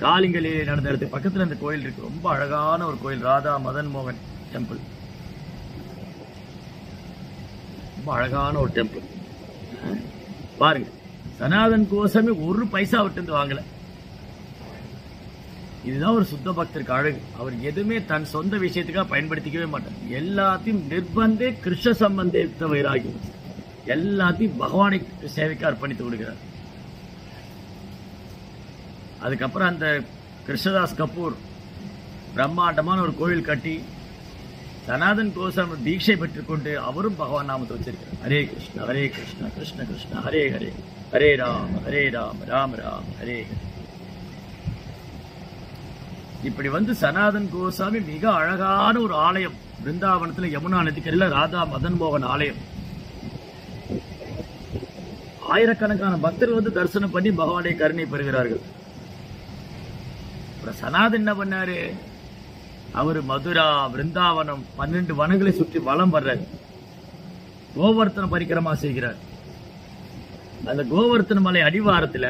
[SPEAKER 1] காலிங்கலிலே நடந்த இடத்துக்கு பக்கத்துல அந்த கோயில் இருக்கு. ரொம்ப அழகான ஒரு கோயில், ராதா மதன் மோகன் டெம்பிள். ரொம்ப அழகான ஒரு டெம்பிள். பாருங்க, சனாதன் கோசாமி ஒரு பைசா விட்டு வாங்கல. இதுதான் ஒரு சுத்த பக்தருக்கு அழகு. அவர் எதுவுமே தன் சொந்த விஷயத்துக்காக பயன்படுத்திக்கவே மாட்டார். எல்லாத்தையும் நிர்பந்தே கிருஷ்ண சம்பந்த வைராகி, எல்லாத்தையும் பகவானுக்கு சேவைக்கு அர்ப்பணித்து கொடுக்கிறார். அதுக்கப்புறம் அந்த கிருஷ்ணதாஸ் கபூர் பிரம்மாண்டமான ஒரு கோயில் கட்டி சனாதன் கோசாமி தீட்சை பெற்றுக்கொண்டு அவரும் பகவான் நாமத்தை வச்சிருக்கிறார். ஹரே கிருஷ்ணா ஹரே கிருஷ்ணா கிருஷ்ண கிருஷ்ணா ஹரே ஹரே, ஹரே ராம ராம ராம ஹரே ஹரே. இப்படி வந்து சனாதன் கோசாமி மிக அழகான ஒரு ஆலயம் பிருந்தாவனத்துல யமுனா நதிக்கரையில ராதா மதன் மோகன் ஆலயம். ஆயிரக்கணக்கான பக்தர்கள் வந்து தரிசனம் பண்ணி பகவானுடைய கருணை பெறுகிறார்கள். அப்புறம் சனாதன் என்ன பண்ணாரு? அவர் மதுரா, விருந்தாவனம் 12 வனங்களை சுற்றி வலம் வர்றார். கோவர்த்தன பரிக்கிரமா செய்கிறார். அந்த கோவர்த்தன மலை அடிவாரத்துல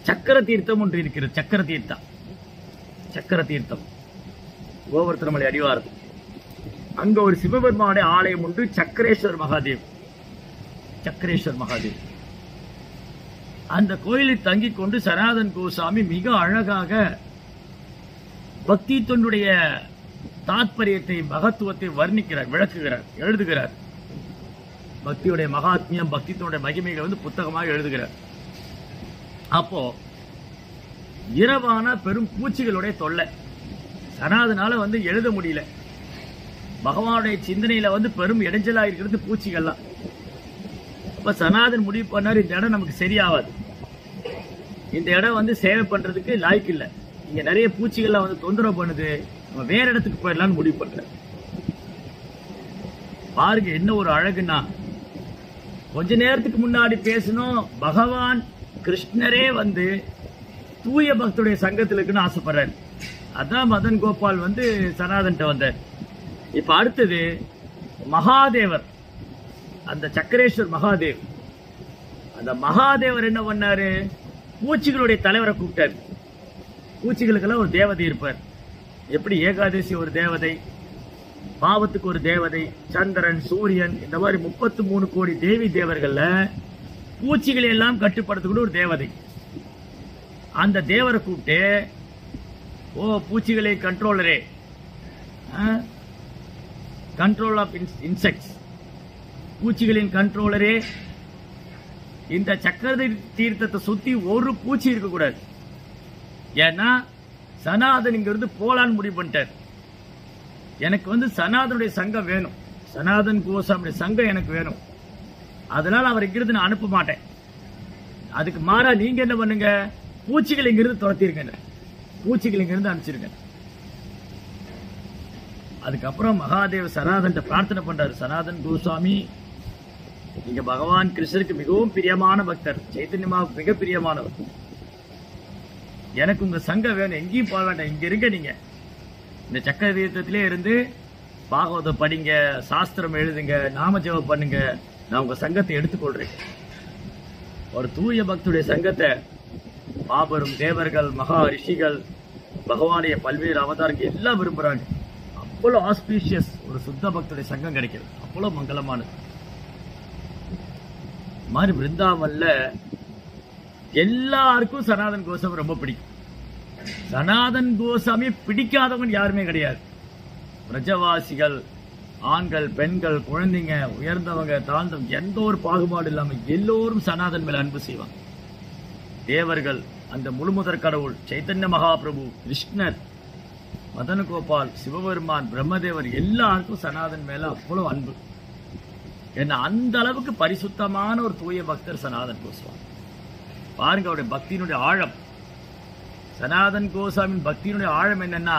[SPEAKER 1] சக்கர தீர்த்தம் ஒன்று இருக்கிறது. சக்கர தீர்த்தம் கோவர்த்தன மலை அடிவாரம். அங்க ஒரு சிவபெருமானுடைய ஆலயம் உண்டு, சக்கரேஸ்வர் மகாதேவ். அந்த கோயிலில் தங்கிக் கொண்டு சனாதன் கோசாமி மிக அழகாக பக்தி தொண்டுடைய தாத்பரியத்தை, மகத்துவத்தை வர்ணிக்கிறார், விளக்குகிறார், எழுதுகிறார். பக்தியுடைய மகாத்மியம், பக்தி தொண்டுடைய மகிமைகள் வந்து புத்தகமாக எழுதுகிறார். அப்போ இரவான பெரும் பூச்சிகளுடைய தொல்லை சனாதனால வந்து எழுத முடியல. பகவானுடைய சிந்தனையில வந்து பெரும் இடைஞ்சலா இருக்கிறது பூச்சிகள்லாம். அப்ப சனாதன் முடிவு பண்ணார், இந்த இடம் நமக்கு சரியாவாது, இந்த இடம் வந்து சேவை பண்றதுக்கு லாய்க்கு இல்லை, இங்க நிறைய பூச்சிகள்லாம் வந்து தொந்தரவு பண்ணுது, நம்ம வேற இடத்துக்கு போயிடலாம்னு முடிவு பண்ற. பாருங்க என்ன ஒரு அழகுன்னா, கொஞ்ச நேரத்துக்கு முன்னாடி பேசணும் பகவான் கிருஷ்ணரே வந்து தூய பக்தருடைய சங்கத்தில் இருக்குன்னு ஆசைப்படுறாரு. அதான் மதன் கோபால் வந்து சனாதன்ட்ட வந்தார். இப்ப அடுத்தது மகாதேவர், அந்த சக்கரேஸ்வர் மகாதேவ். அந்த மகாதேவர் என்ன பண்ணாரு? பூச்சிகளுடைய தலைவரை கூப்பிட்டார். பூச்சிகளுக்கெல்லாம் ஒரு தேவதை இருப்பார். எப்படி ஏகாதசி ஒரு தேவதை, பாவத்துக்கு ஒரு தேவதை, சந்திரன், சூரியன், இந்த மாதிரி 33 கோடி தேவி தேவர்கள்ல பூச்சிகளை எல்லாம் கட்டுப்படுத்தக்கூடிய ஒரு தேவதை. அந்த தேவரை கூப்பிட்டு, ஓ பூச்சிகளை கண்ட்ரோலரே, கண்ட்ரோல் ஆஃப் இன்செக்ட்ஸ், பூச்சிகளின் கண்ட்ரோலரே, இந்த சக்கர தீர்த்தத்தை சுத்தி ஒரு பூச்சி இருக்கக்கூடாது. ஏன்னா சனாதன் இங்க இருந்து போலான்னு முடிவு பண்ணிட்டார். எனக்கு வந்து சனாதனுடைய சங்கம் வேணும், சனாதன் கோசாமியுடைய சங்கம் எனக்கு வேணும், அதனால அவர் இங்கிருந்து நான் அனுப்ப மாட்டேன். அதுக்கு மாறா நீங்க என்ன பண்ணுங்க, பூச்சிகள் இங்கிருந்து துரத்திருங்க, பூச்சிகள் இங்கிருந்து அனுப்பிச்சிருங்க. அதுக்கப்புறம் மகாதேவ் சனாதன் பிரார்த்தனை பண்றாரு, சனாதன் கோசாமி நீங்க பகவான் கிருஷ்ணருக்கு மிகவும் பிரியமான பக்தர், சைத்தன்யமாவுக்கு மிக பிரியமானவர், எனக்கு உங்க சங்கம் வேணும், எங்கேயும் போக வேண்டாம், இங்க இருங்க, நீங்க இந்த சக்கர தீர்த்தத்திலே இருந்து பாகவதம் படிங்க, சாஸ்திரம் எழுதுங்க, நாம ஜெபம் பண்ணுங்க, நான் உங்க சங்கத்தை எடுத்துக்கொள்றேன். ஒரு தூய பக்தருடைய சங்கத்தை மாபெரும் தேவர்கள், மகா ரிஷிகள், பகவானுடைய பல்வேறு அவதாரங்கள் எல்லாம் விரும்புறாங்க. அவ்வளவு ஆஸ்பீஷியஸ் ஒரு சுத்த பக்தருடைய சங்கம் கிடைக்கிறது, அவ்வளவு மங்களமானது. மாதிரி பிருந்தாவன்ல எல்லாருக்கும் சனாதன் கோசாமி ரொம்ப பிடிக்கும். சனாதன் கோசாமி பிடிக்காதவங்க யாருமே கிடையாது. பிரஜவாசிகள், ஆண்கள், பெண்கள், குழந்தைங்க, உயர்ந்தவங்க, தாழ்ந்தவங்க, எந்த ஒரு பாகுபாடு இல்லாம எல்லோரும் சனாதன் மேல அன்பு செய்வாங்க. தேவர்கள், அந்த முழுமுதற் கடவுள் சைத்தன்ய மகாபிரபு, கிருஷ்ணர், மதன் கோபால், சிவபெருமான், பிரம்மதேவர், எல்லாருக்கும் சனாதன் மேல அவ்வளவு அன்பு. ஏன்னா அந்த அளவுக்கு பரிசுத்தமான ஒரு தூய பக்தர் சனாதன் கோஸ்வாமி. பாருங்க அவருடைய பக்தியினுடைய ஆழம். சனாதன் கோசாமியின் பக்தியினுடைய ஆழம் என்னன்னா,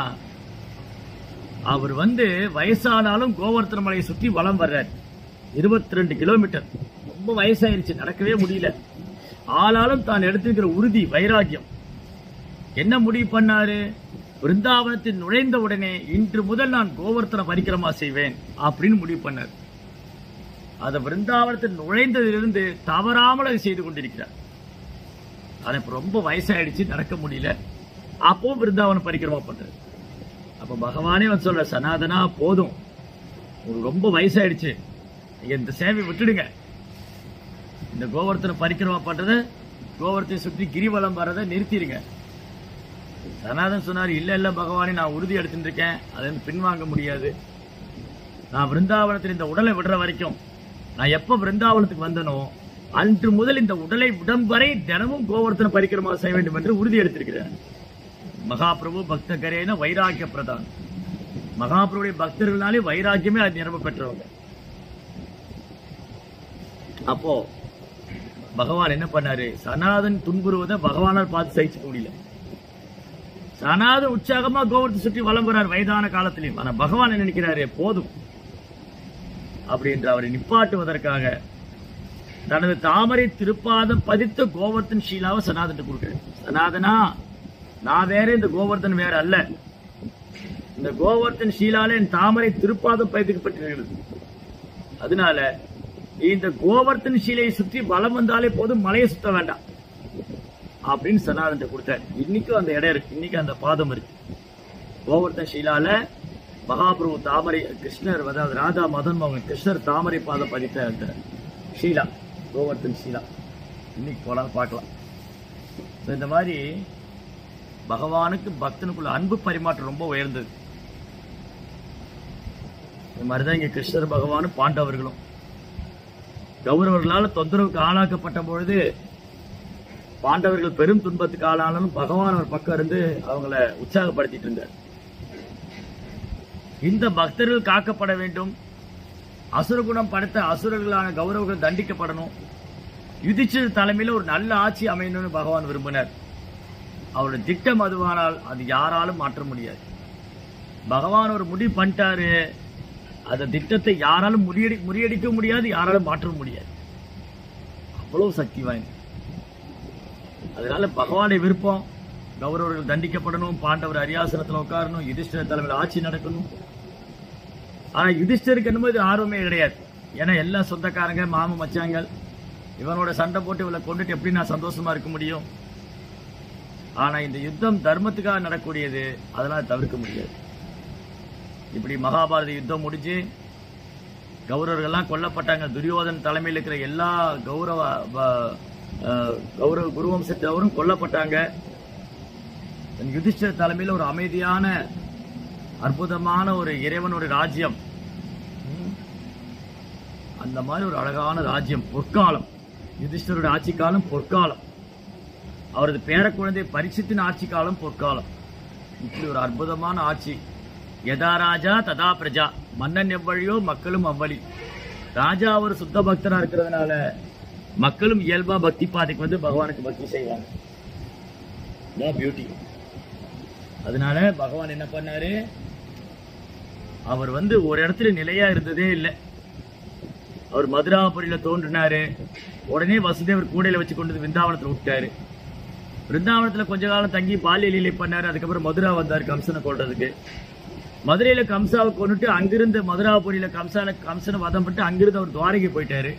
[SPEAKER 1] அவர் வந்து வயசானாலும் கோவர்த்தன மலையை சுற்றி வலம் வர்றார். 22 கிலோமீட்டர், ரொம்ப வயசாயிருச்சு, நடக்கவே முடியல. ஆனாலும் தான் எடுத்திருக்கிற உறுதி, வைராக்கியம், என்ன முடிவு பண்ணாரு? பிருந்தாவனத்தில் நுழைந்த உடனே இன்று முதல் நான் கோவர்த்தன பரிக்கிரமா செய்வேன் அப்படின்னு முடிவு பண்ணார். அதை பிருந்தாவனத்தில் நுழைந்ததிலிருந்து தவறாமல் அதை செய்து கொண்டிருக்கிறார். அது இப்ப ரொம்ப வயசாயிடுச்சு, நடக்க முடியல, அப்பவும் பிருந்தாவனம் பரிக்கிரமா பண்றாரு. அப்ப பகவானே வந்து சொல்ற, சனாதனா போதும், உங்களுக்கு ரொம்ப வயசாயிடுச்சு, நீங்க இந்த சேவை விட்டுடுங்க, இந்த கோவர்த்தன பரிக்கிரமா பண்றத, கோவர்த்தனை சுற்றி கிரிவலம் வர்றதை நிறுத்திடுங்க. சனாதன் சொன்னார், இல்ல இல்ல பகவானே, நான் உறுதி எடுத்துட்டு இருக்கேன், அதை பின்வாங்க முடியாது. நான் பிருந்தாவனத்தில் இந்த உடலை விடுற வரைக்கும், நான் எப்ப பிருந்தாவனத்துக்கு வந்தனோ அன்று முதல் இந்த உடலை விடம் வரை தினமும் கோவர்த்தன பரிக்கிரமா செய்ய வேண்டும் என்று உறுதி எடுத்திருக்கிறார். மகாபிரபு பக்த கரேன வைராக்கிய பிரதான். மகாபிரபுடைய பக்தர்களாலே வைராக்கியமே அது நிரம்ப பெற்றவங்க. அப்போ பகவான் என்ன பண்ணாரு? சனாதன் துன்புறுவதை பகவானால் பார்த்து சகிச்சுக்க முடியல. சனாதன் உற்சாகமா கோவர்த்தை சுற்றி வலம் வரார் வயதான காலத்திலையும். ஆனா பகவான் என்ன நினைக்கிறாரு? போதும் அப்படி என்று அவரை நிப்பாட்டுவதற்காக தனது தாமரை திருப்பாதம் பதித்த கோவர்தன் ஷீலாவை சனாதன் கொடுக்கிறேன். சனாதனா, நான் வேற, இந்த கோவர்தன் வேற அல்ல. இந்த கோவர்தன் ஷீலால என் தாமரை திருப்பாதம் பதிக்கப்பட்டிருக்கிறது. அதனால இந்த கோவர்தன் ஷீலையை சுற்றி பலம் வந்தாலே போதும், மலையை சுத்த வேண்டாம் அப்படின்னு சனாதன் கொடுத்தார். இன்னைக்கும் அந்த இடம் இருக்கு, இன்னைக்கு அந்த பாதம் இருக்கு. கோவர்தன் ஷீலால மகாபிரபு தாமரை கிருஷ்ணர், அதாவது ராதா மதன் மோகன் கிருஷ்ணர் தாமரை பாதம் பதித்த அந்த ஷீலா, கோவர்தன் ஷீலா இன்னைக்கு போலாம் பார்க்கலாம். இந்த மாதிரி பகவானுக்கு பக்தனுக்குள்ள அன்பு பரிமாற்றம் ரொம்ப உயர்ந்தது. இந்த மாதிரிதான் இங்க கிருஷ்ணர் பகவானும் பாண்டவர்களும் கௌரவர்களால் தொந்தரவுக்கு ஆளாக்கப்பட்ட பொழுது பாண்டவர்கள் பெரும் துன்பத்துக்கு ஆளானாலும் பகவான் ஒரு பக்கம் இருந்து அவங்கள உற்சாகப்படுத்திட்டு இருந்தார். இந்த பக்தர்கள் காக்கப்பட வேண்டும், அசுரகுணம் படைத்த அசுரர்களான கௌரவர்கள் தண்டிக்கப்படணும், யுதிஷ்டிரர் தலைமையில ஒரு நல்ல ஆட்சி அமையணும்னு பகவான் விரும்பினார். அவருடைய திட்டம் அதுவானால் அது யாராலும் மாற்ற முடியாது. பகவான் ஒரு முடிவு பண்ணிட்டாரு, அந்த திட்டத்தை யாராலும் முறியடிக்க முடியாது, யாராலும் மாற்ற முடியாது. அவ்வளவு சக்தி வாய்ந்த. அதனால பகவானுடைய விருப்பம் கௌரவர்கள் தண்டிக்கப்படணும், பாண்டவர் அரியாசனத்தில் உட்காரணும், யுதிஷ்டிரர் தலைமையில் ஆட்சி நடக்கணும். ஆனா யுதிஷ்டிரருக்கு என்னமோ ஆர்வமே கிடையாது. ஏன்னா எல்லாம் சொந்தக்காரங்க, மாம மச்சாங்கள், இவனோட சண்டை போட்டு இவளை கொண்டுட்டு எப்படி நான் சந்தோஷமா இருக்க முடியும்? ஆனா இந்த யுத்தம் தர்மத்துக்காக நடக்கூடியது, அதனால தவிர்க்க முடியாது. இப்படி மகாபாரத யுத்தம் முடிஞ்சு கௌரவர்கள்லாம் கொல்லப்பட்டாங்க. துரியோதன் தலைமையில் இருக்கிற எல்லா கௌரவ குருவம்சத்தவரும் கொல்லப்பட்டாங்க. யுதிஷ்டிரர் தலைமையில் ஒரு அமைதியான அற்புதமான ஒரு இறைவன் ஒரு ராஜ்யம், அந்த மாதிரி ஒரு அழகான ராஜ்யம், பொற்காலம். யுதிஷ்டிரருடைய ஆட்சி காலம் பொற்காலம், அவரது பேர குழந்தை பரீட்சித்தின் ஆட்சி காலம் பொற்காலம். இப்படி ஒரு அற்புதமான ஆட்சி. யதா ராஜா ததா பிரஜா, மன்னன் எவ்வழியோ மக்களும் அவ்வழி. ராஜா ஒரு சுத்த பக்தரா இருக்கிறதுனால மக்களும் இயல்பா பக்தி பாதைக்கு வந்து பகவானுக்கு பக்தி செய்வாங்க. பியூட்டி. அதனால பகவான் என்ன பண்ணாரு, அவர் வந்து ஒரு இடத்துல நிலையா இருந்ததே இல்லை. அவர் மதுராபுரியில தோன்றினாரு, உடனே வசுதேவர் கூடையில வச்சு கொண்டு விருந்தாவனத்துல விட்டாரு. விருந்தாவனத்துல கொஞ்ச காலம் தங்கி பாலிய லீலை பண்ணாரு. அதுக்கப்புறம் மதுரா வந்தாரு கம்சனை கொள்றதுக்கு. மதுரையில கம்சாவை கொண்டுட்டு அங்கிருந்து மதுராபுரியில கம்சனை வதம் பண்ணிட்டு அங்கிருந்து அவர் துவாரகை போயிட்டாரு.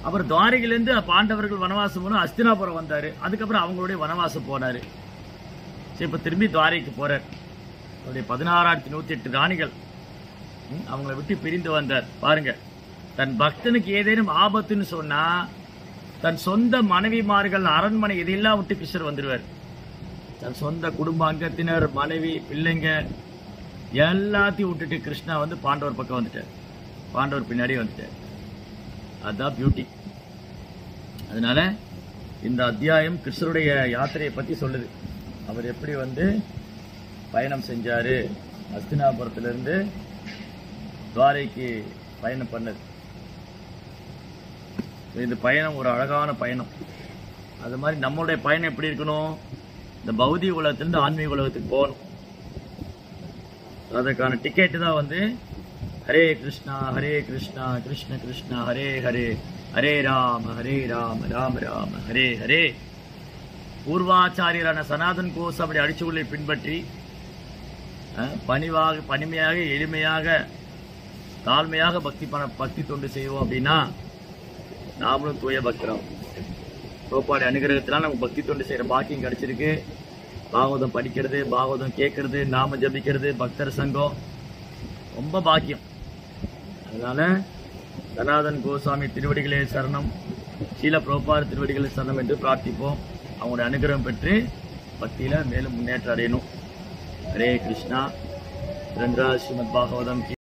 [SPEAKER 1] அப்புறம் துவாரகையிலிருந்து பாண்டவர்கள் வனவாசம் போன அஸ்தினாபுரம் வந்தாரு. அதுக்கப்புறம் அவங்களுடைய வனவாசம் போனாரு. சரி, இப்ப திரும்பி துவாரகைக்கு போறார். அவருடைய 16,108 ராணிகள் அவங்களை விட்டு பிரிந்து வந்தார். பாருங்க, தன் பக்தனுக்கு ஏதேனும் ஆபத்துன்னு சொன்னா தன் சொந்த மனைவிமார்கள், அரண்மனை, இதையெல்லாம் விட்டு கிருஷ்ணர் வந்துடுவார். தன் சொந்த குடும்ப அங்கத்தினர், மனைவி, பிள்ளைங்க எல்லாத்தையும் விட்டுட்டு கிருஷ்ணா வந்து பாண்டவர் பக்கம் வந்துட்டார், பாண்டவர் பின்னாடியே வந்துட்டார். அதுதான் பியூட்டி. அதனால இந்த அத்தியாயம் கிருஷ்ணருடைய யாத்திரையை பத்தி சொல்லுது. அவர் எப்படி வந்து பயணம் செஞ்சாரு, அஸ்தினாபுரத்திலிருந்து துவாரைக்கு பயணம் பண்ணது. இந்த பயணம் ஒரு அழகான பயணம். அது மாதிரி நம்மளுடைய பயணம் எப்படி இருக்கணும், இந்த பௌதிக உலகத்திலிருந்து ஆன்மீக உலகத்துக்கு போகணும். அதற்கான டிக்கெட்டு தான் வந்து ஹரே கிருஷ்ணா கிருஷ்ண கிருஷ்ணா ஹரே ஹரே, ஹரே ராம ராம ராம ஹரே ஹரே. பூர்வாச்சாரியரான சனாதன் கோஷ் அப்படி அடிச்சுகளை பின்பற்றி பணிமையாக, எளிமையாக, தாழ்மையாக பக்தி தொண்டு செய்வோம் அப்படின்னா நாமளும் தூய பக்தரும். கோப்பாடு அனுகிரகத்தினால் நமக்கு பக்தி தொண்டு செய்யற பாக்கியம் கிடைச்சிருக்கு. பாகவதம் படிக்கிறது, பாகவதம் கேட்கறது, நாம ஜபிக்கிறது, பக்தர் சங்கம் ரொம்ப பாக்கியம். அதனால சனாதன் கோஸ்வாமி திருவடிகளே சரணம், ஸ்ரீல பிரபுபாத திருவடிகளே சரணம் என்று பிரார்த்திப்போம். அவங்களுடைய அனுகிரகம் பெற்று பக்தியில மேலும் முன்னேற்றம் அடையணும். ஹரே கிருஷ்ணா. ஸ்ரீமத் பாகவதம்.